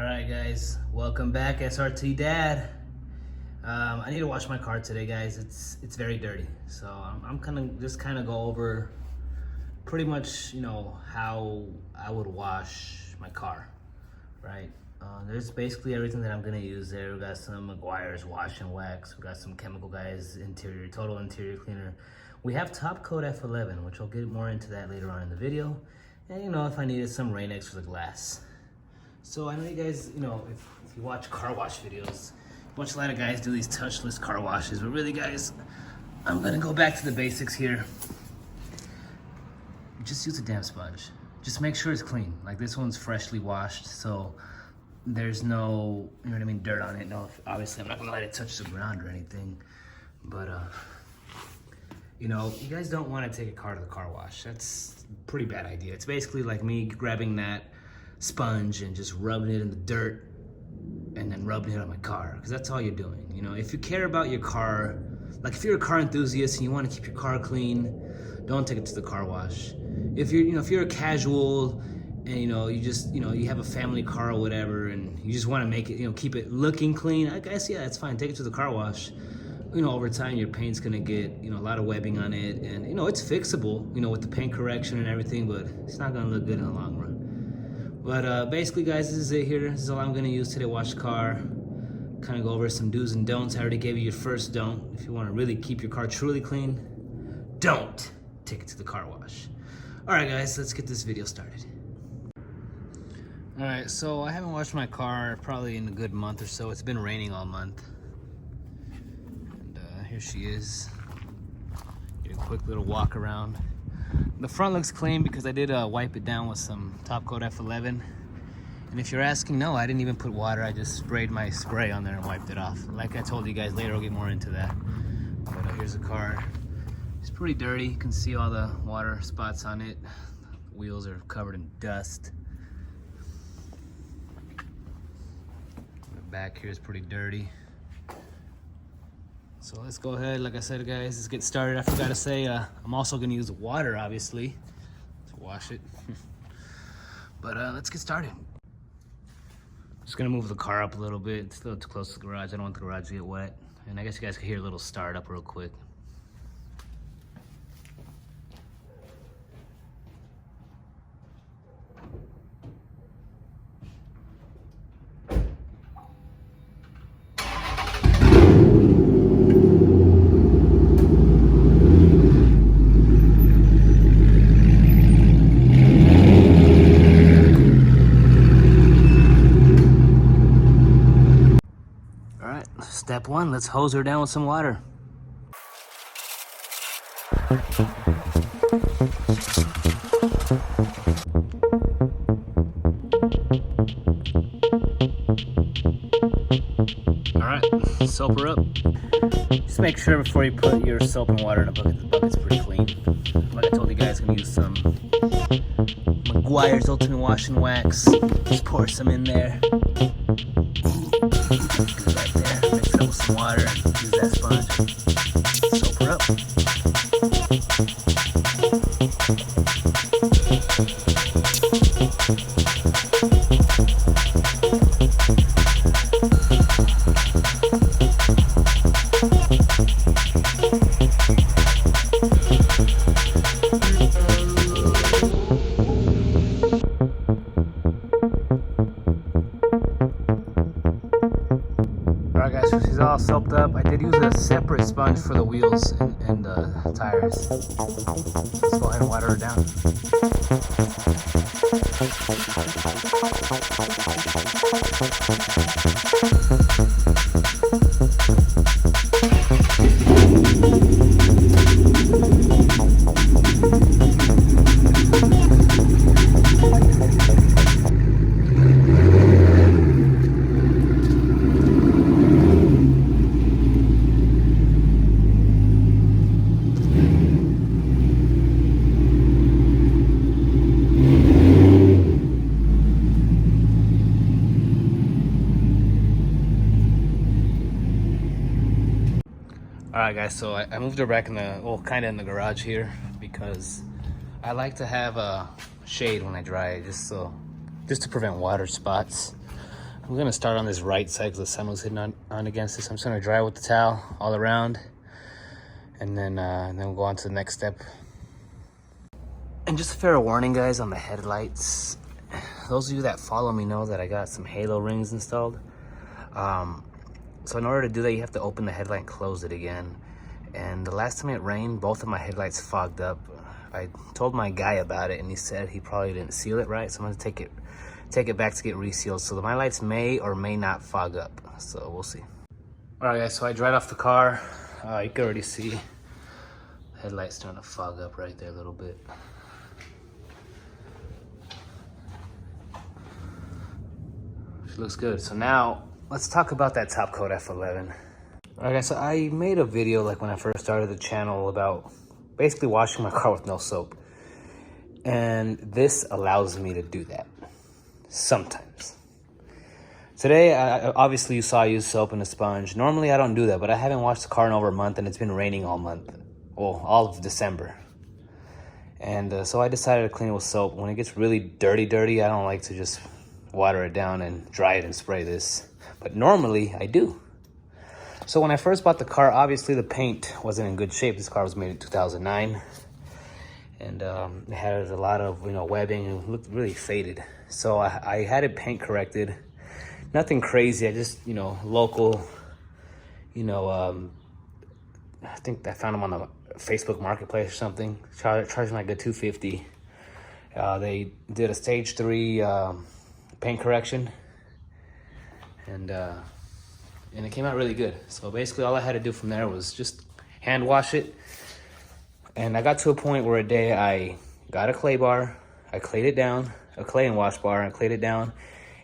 Alright guys, welcome back, SRT Dad. I need to wash my car today, guys. It's very dirty. So I'm gonna just go over pretty much, how I would wash my car, right? There's basically everything that I'm gonna use there. We got some Meguiar's wash and wax. We got some Chemical Guys total interior cleaner. We have top Coat F11, which I'll get more into that later on in the video. And if I needed some Rain-X for the glass. So I know you guys, if you watch car wash videos, you watch a lot of guys do these touchless car washes, but really guys, I'm gonna go back to the basics here. Just use a damp sponge. Just make sure it's clean. Like this one's freshly washed, so there's no, dirt on it. No, obviously I'm not gonna let it touch the ground or anything, but you guys don't wanna take a car to the car wash. That's a pretty bad idea. It's basically like me grabbing that sponge and just rubbing it in the dirt and then rubbing it on my car, because that's all you're doing. If you care about your car, like if you're a car enthusiast and you want to keep your car clean, don't take it to the car wash. If you're a casual and you have a family car or whatever and you just want to make it, keep it looking clean, I guess, yeah, that's fine. Take it to the car wash. Over time your paint's gonna get a lot of webbing on it, and it's fixable with the paint correction and everything, but it's not gonna look good in the long run. But basically guys, this is it here. This is all I'm gonna use today. Wash the car, kind of go over some do's and don'ts. I already gave you your first don't. If you want to really keep your car truly clean, don't take it to the car wash. All right guys, let's get this video started. All right, so I haven't washed my car probably in a good month or so. It's been raining all month. And here she is. Get a quick little walk around. The front looks clean because I did wipe it down with some top coat F11. And if you're asking, no, I didn't even put water. I just sprayed my spray on there and wiped it off. Like I told you guys later, I'll get more into that. But here's the car. It's pretty dirty. You can see all the water spots on it. The wheels are covered in dust. The back here is pretty dirty. So let's go ahead, like I said guys, let's get started. I forgot to say, I'm also gonna use water obviously to wash it. But let's get started. Just gonna move the car up a little bit. It's still too close to the garage. I don't want the garage to get wet. And I guess you guys can hear a little start up real quick. Step one, let's hose her down with some water. All right, soap her up. Just make sure before you put your soap and water in a bucket, the bucket's pretty clean. Like I told you guys, I'm gonna use some Meguiar's Ultimate Wash and Wax. Just pour some in there. Right there, mix it up with some water, use that sponge, soap her up. Alright guys, so she's all soaped up. I did use a separate sponge for the wheels and the tires. Let's go ahead and water her down. Alright guys, so I moved her back in the, well, kind of in the garage here because I like to have a shade when I dry it, just to prevent water spots. we're gonna start on this right side because the sun was hitting on against this. I'm just gonna dry with the towel all around, and then we'll go on to the next step. And just a fair warning, guys, on the headlights. Those of you that follow me know that I got some halo rings installed. So in order to do that, you have to open the headlight and close it again. And the last time it rained, both of my headlights fogged up. I told my guy about it, and he said he probably didn't seal it right. So I'm gonna take it back to get resealed. So my lights may or may not fog up. So we'll see. All right, guys. So I dried off the car. You can already see the headlights starting to fog up right there a little bit. Which looks good. So now let's talk about that top coat F11. All right, guys. So I made a video like when I first started the channel about basically washing my car with no soap, and this allows me to do that sometimes. Today, obviously you saw I use soap and a sponge. Normally I don't do that, but I haven't washed the car in over a month, and it's been raining all month. Well, all of December. And so I decided to clean it with soap. When it gets really dirty, I don't like to just water it down and dry it and spray this. But normally I do. So when I first bought the car, obviously the paint wasn't in good shape. This car was made in 2009. And it had a lot of, webbing, and it looked really faded. So I had it paint corrected. Nothing crazy. I just, local, I think I found them on the Facebook Marketplace or something. Charging like a $250. They did a stage 3 paint correction. And it came out really good. So basically all I had to do from there was just hand wash it. And I got to a point where a day I got a clay bar, I clayed it down, a clay and wash bar, I clayed it down,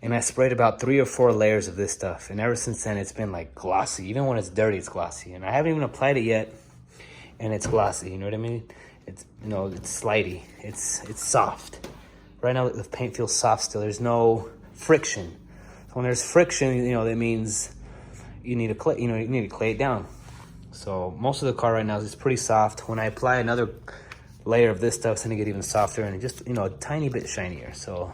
and I sprayed about 3 or 4 layers of this stuff. And ever since then, it's been like glossy. Even when it's dirty, it's glossy. And I haven't even applied it yet, and it's glossy. You know what I mean? It's, it's slidey. It's soft. Right now, the paint feels soft still. There's no friction. So when there's friction, that means you need to clay. You need to clay it down. So most of the car right now is pretty soft. When I apply another layer of this stuff, it's gonna get even softer and just, a tiny bit shinier. So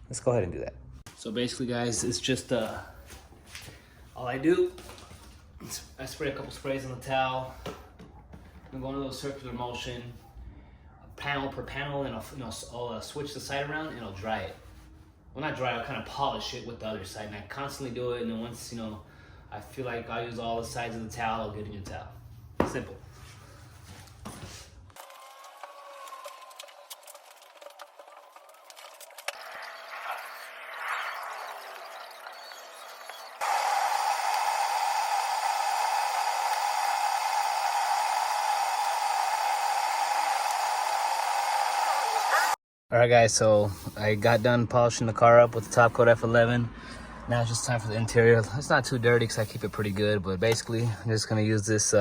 let's go ahead and do that. So basically, guys, it's just all I do is I spray a couple sprays on the towel. I'm going to a little circular motion, panel per panel, and I'll switch the side around and I'll dry it. Well, not dry, I'll kind of polish it with the other side, and I constantly do it. And then once I feel like I'll use all the sides of the towel, I'll get a new towel. Simple. All right, guys, so I got done polishing the car up with the top coat F11. Now it's just time for the interior. It's not too dirty because I keep it pretty good, but basically I'm just gonna use this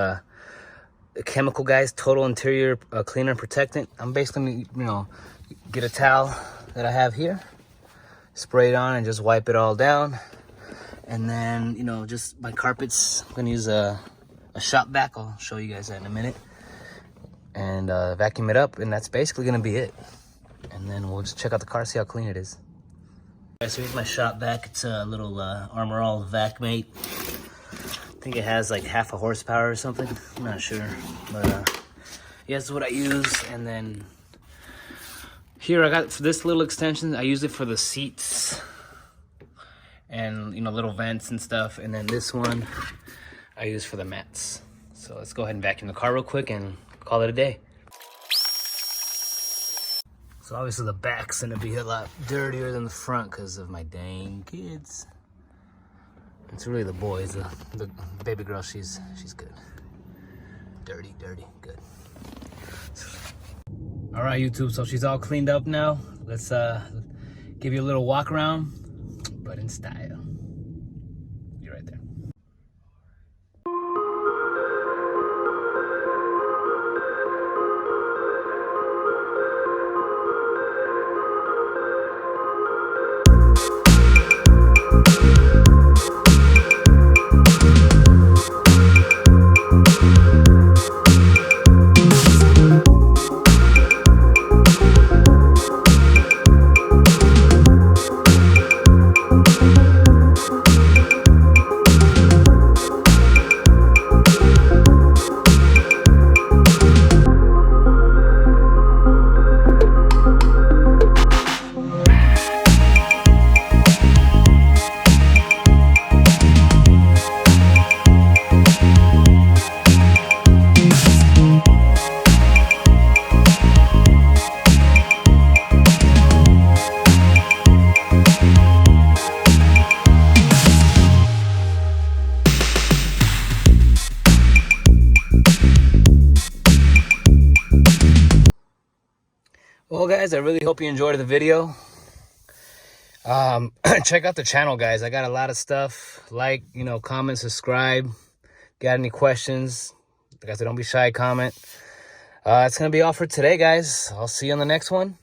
chemical, guys, total interior cleaner and protectant. I'm basically gonna, get a towel that I have here, spray it on and just wipe it all down. And then, just my carpets, I'm gonna use a shop vac. I'll show you guys that in a minute. And vacuum it up, and that's basically gonna be it. And then we'll just check out the car, see how clean it is. So here's my shop vac. It's a little Armor All vac mate. I think it has like half a horsepower or something. I'm not sure, but yeah, this is what I use. And then here I got, for this little extension, I use it for the seats and little vents and stuff. And then this one I use for the mats. So let's go ahead and vacuum the car real quick and call it a day. So obviously the back's gonna be a lot dirtier than the front because of my dang kids. It's really the boys. The baby girl, she's good. Dirty, good. All right, YouTube, so she's all cleaned up now. Let's give you a little walk around, but in style. You're right there. guys. I really hope you enjoyed the video. Check out the channel, guys. I got a lot of stuff. Like, you know, comment, subscribe. Got any questions? Like I said, don't be shy, comment. It's gonna be all for today, guys. I'll see you on the next one.